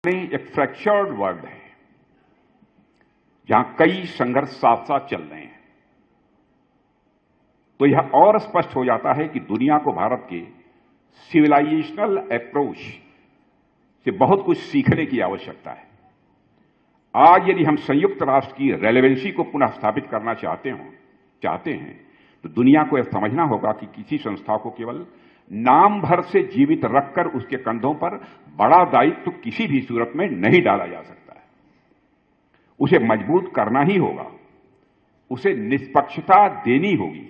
एक fractured world है जहां कई संघर्ष साथ साथ चल रहे हैं, तो यह और स्पष्ट हो जाता है कि दुनिया को भारत के सिविलाइजेशनल अप्रोच से बहुत कुछ सीखने की आवश्यकता है। आज यदि हम संयुक्त राष्ट्र की रेलेवेंसी को पुनः स्थापित करना चाहते हैं तो दुनिया को यह समझना होगा कि किसी संस्था को केवल नाम भर से जीवित रखकर उसके कंधों पर बड़ा दायित्व किसी भी सूरत में नहीं डाला जा सकता है। उसे मजबूत करना ही होगा, उसे निष्पक्षता देनी होगी,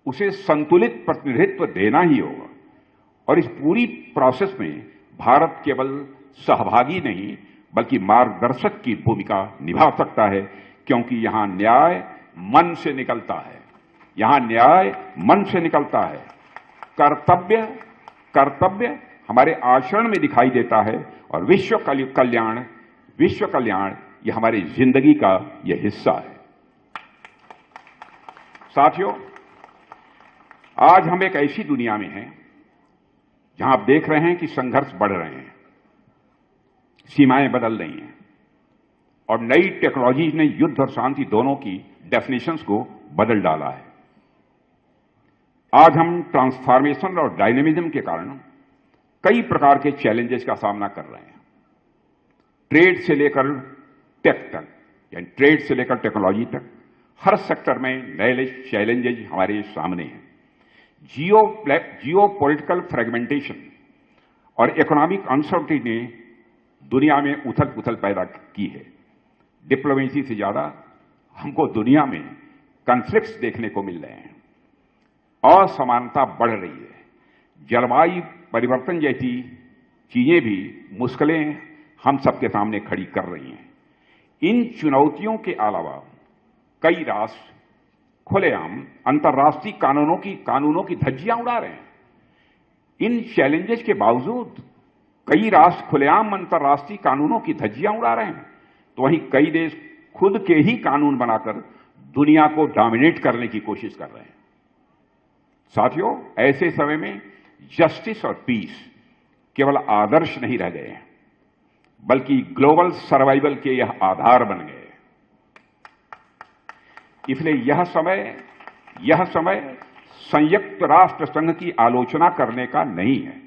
उसे संतुलित प्रतिनिधित्व देना ही होगा। और इस पूरी प्रोसेस में भारत केवल सहभागी नहीं बल्कि मार्गदर्शक की भूमिका निभा सकता है, क्योंकि यहां न्याय मन से निकलता है, यहां न्याय मन से निकलता है। कर्तव्य हमारे आचरण में दिखाई देता है और विश्व कल्याण यह हमारी जिंदगी का यह हिस्सा है। साथियों, आज हम एक ऐसी दुनिया में हैं जहां आप देख रहे हैं कि संघर्ष बढ़ रहे हैं, सीमाएं बदल रही हैं और नई टेक्नोलॉजी ने युद्ध और शांति दोनों की डेफिनेशंस को बदल डाला है। आज हम ट्रांसफॉर्मेशन और डायनेमिज्म के कारण कई प्रकार के चैलेंजेस का सामना कर रहे हैं। ट्रेड से लेकर टेक तक, यानी ट्रेड से लेकर टेक्नोलॉजी तक, हर सेक्टर में नए चैलेंजेस हमारे सामने हैं। जियो पॉलिटिकल फ्रेगमेंटेशन और इकोनॉमिक अनसर्टेनिटी ने दुनिया में उथल पुथल पैदा की है। डिप्लोमेसी से ज्यादा हमको दुनिया में कॉन्फ्लिक्ट्स देखने को मिल रहे हैं, असमानता बढ़ रही है, जलवायु परिवर्तन जैसी चीजें भी मुश्किलें हम सबके सामने खड़ी कर रही हैं। इन चुनौतियों के अलावा कई राष्ट्र खुलेआम अंतर्राष्ट्रीय कानूनों की धज्जियां उड़ा रहे हैं। इन चैलेंजेस के बावजूद कई राष्ट्र खुलेआम अंतर्राष्ट्रीय कानूनों की धज्जियां उड़ा रहे हैं, तो वहीं कई देश खुद के ही कानून बनाकर दुनिया को डोमिनेट करने की कोशिश कर रहे हैं। साथियों, ऐसे समय में जस्टिस और पीस केवल आदर्श नहीं रह गए हैं बल्कि ग्लोबल सर्वाइवल के यह आधार बन गए। इसलिए यह समय संयुक्त राष्ट्र संघ की आलोचना करने का नहीं है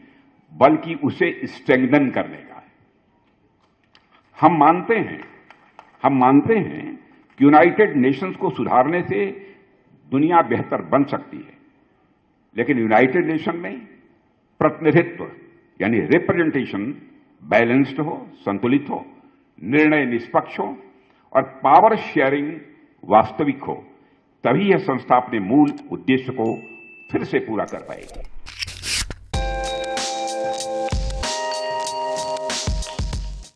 बल्कि उसे स्ट्रेंथन करने का है। हम मानते हैं कि यूनाइटेड नेशंस को सुधारने से दुनिया बेहतर बन सकती है, लेकिन यूनाइटेड नेशन में प्रतिनिधित्व यानी रिप्रेजेंटेशन बैलेंस्ड हो, संतुलित हो, निर्णय निष्पक्ष हो और पावर शेयरिंग वास्तविक हो, तभी यह संस्था अपने मूल उद्देश्य को फिर से पूरा कर पाएगी।